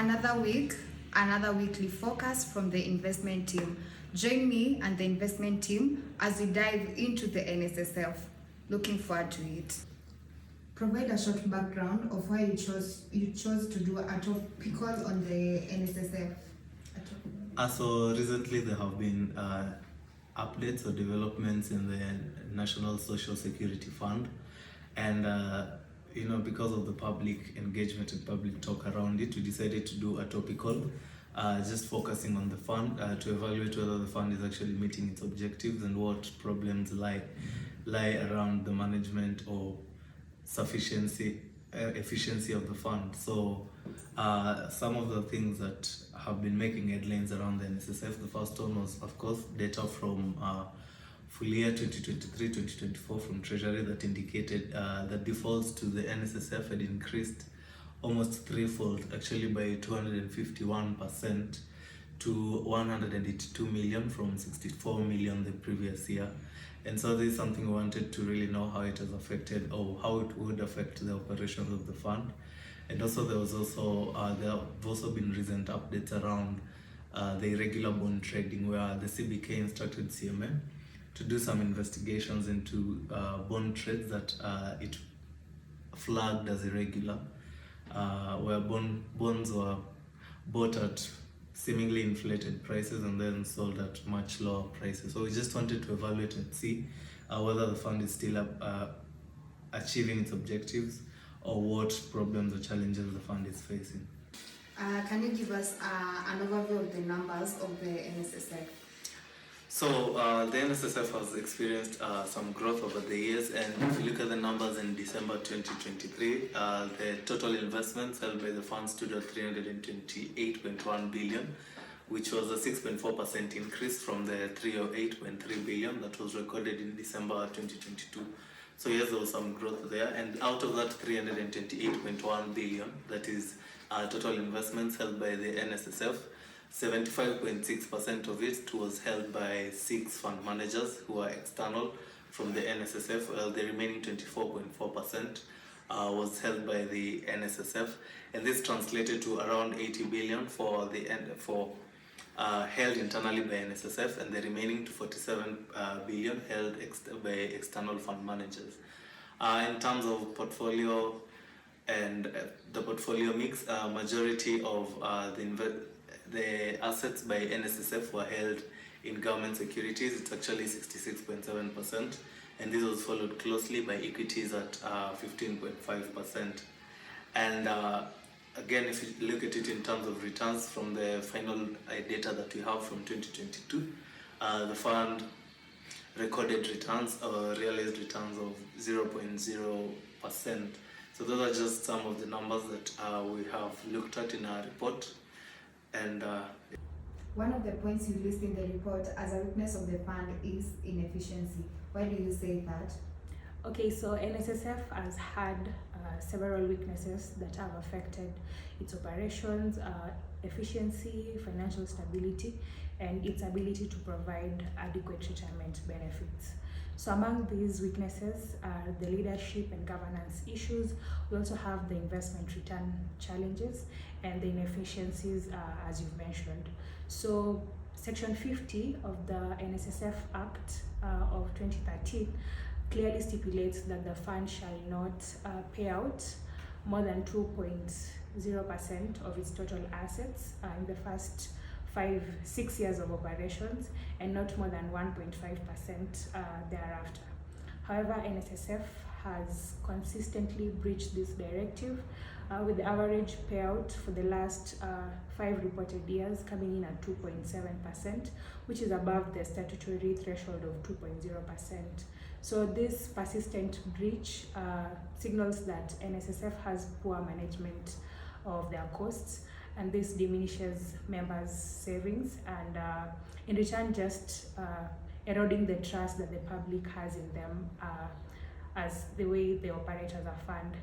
Another week, another weekly focus from the investment team. Join me and the investment team as we dive into the NSSF. Looking forward to it. Provide a short background of why you chose to do a topical on the NSSF. So recently there have been updates or developments in the National Social Security Fund, and because of the public engagement and public talk around it, we decided to do a topical, just focusing on the fund to evaluate whether the fund is actually meeting its objectives and what problems lie around the management or efficiency of the fund. So some of the things that have been making headlines around the NSSF, the first one was, of course, data from full year 2023-2024 from Treasury that indicated that defaults to the NSSF had increased almost threefold, actually by 251% to 182 million from 64 million the previous year. And so this is something we wanted to really know how it has affected, or how it would affect the operations of the fund. And also there have also been recent updates around the irregular bond trading, where the CBK instructed CMA to do some investigations into bond trades that it flagged as irregular, where bonds were bought at seemingly inflated prices and then sold at much lower prices. So we just wanted to evaluate and see whether the fund is still achieving its objectives, or what problems or challenges the fund is facing. Can you give us an overview of the numbers of the NSSF? So the NSSF has experienced some growth over the years, and if you look at the numbers in December 2023, the total investments held by the fund stood at 328.1 billion, which was a 6.4% increase from the 308.3 billion that was recorded in December 2022. So yes, there was some growth there, and out of that 328.1 billion, that is total investments held by the NSSF, 75.6% of it was held by 6 fund managers who are external from the NSSF, while the remaining 24.4% was held by the NSSF, and this translated to around 80 billion held internally by NSSF, and the remaining to 47 billion held by external fund managers. In terms of portfolio and the portfolio mix, majority of the assets by NSSF were held in government securities. It's actually 66.7%, and this was followed closely by equities at 15.5%. And again, if you look at it in terms of returns from the final data that we have from 2022, the fund recorded returns or realized returns of 0.0%. So those are just some of the numbers that we have looked at in our report. And one of the points you list in the report as a weakness of the fund is inefficiency. Why do you say that? Okay, so NSSF has had several weaknesses that have affected its operations, efficiency, financial stability, and its ability to provide adequate retirement benefits. So among these weaknesses are the leadership and governance issues. We also have the investment return challenges and the inefficiencies, as you've mentioned. So Section 50 of the NSSF Act of 2013 clearly stipulates that the fund shall not pay out more than 2.0% of its total assets in the first 6 years of operations, and not more than 1.5% thereafter. However, NSSF has consistently breached this directive, with the average payout for the last 5 reported years coming in at 2.7%, which is above the statutory threshold of 2.0%. So this persistent breach signals that NSSF has poor management of their costs, and this diminishes members' savings, and in return just eroding the trust that the public has in them as the way they operate as a fund.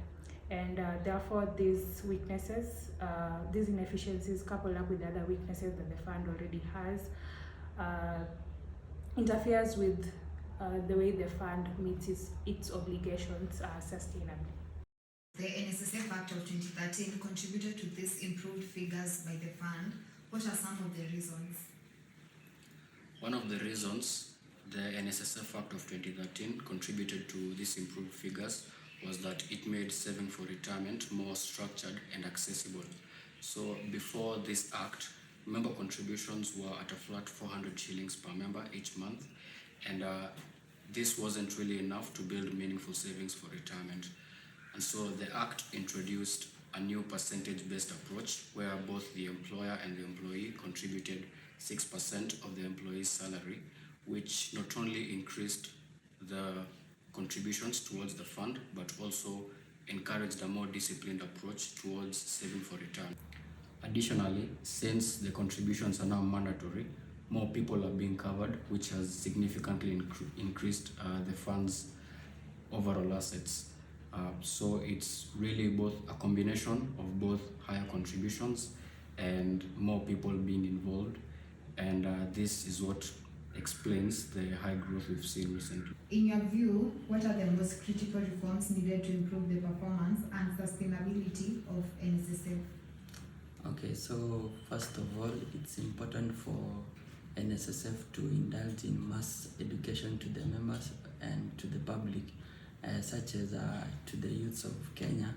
And therefore these weaknesses, these inefficiencies, coupled up with the other weaknesses that the fund already has, interferes with the way the fund meets its obligations sustainably. The NSSF Act of 2013 contributed to this improved figures by the fund. What are some of the reasons? One of the reasons the NSSF Act of 2013 contributed to these improved figures was that it made saving for retirement more structured and accessible. So before this act, member contributions were at a flat 400 shillings per member each month, and this wasn't really enough to build meaningful savings for retirement. And so the act introduced a new percentage-based approach where both the employer and the employee contributed 6% of the employee's salary, which not only increased the contributions towards the fund, but also encouraged a more disciplined approach towards saving for retirement. Additionally, since the contributions are now mandatory, more people are being covered, which has significantly increased the fund's overall assets. So it's really both a combination of both higher contributions and more people being involved, and this is what explains the high growth we've seen recently. In your view, what are the most critical reforms needed to improve the performance and sustainability of NSSF? Okay, so first of all, it's important for NSSF to indulge in mass education to the members and to the public, such as to the youths of Kenya.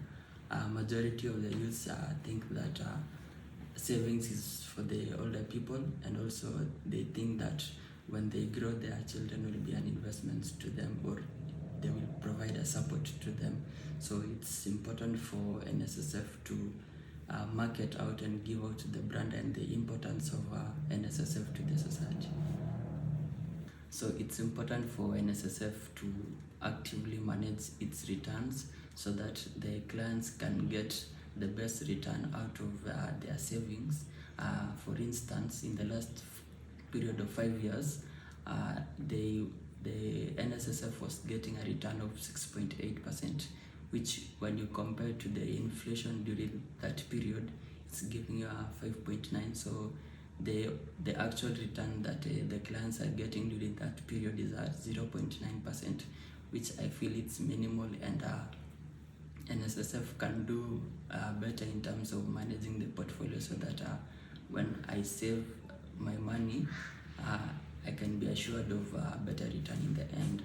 Majority of the youths think that savings is for the older people, and also they think that when they grow, their children will be an investment to them, or they will provide a support to them. So it's important for NSSF to market out and give out the brand and the importance of NSSF to the society. So it's important for NSSF to actively manage its returns so that the clients can get the best return out of their savings. For instance, in the last period of 5 years, the NSSF was getting a return of 6.8%, which when you compare to the inflation during that period, it's giving you a 5.9. So the actual return that the clients are getting during that period is at 0.9%, which I feel it's minimal, and NSSF can do better in terms of managing the portfolio, so that when I save my money, I can be assured of a better return in the end.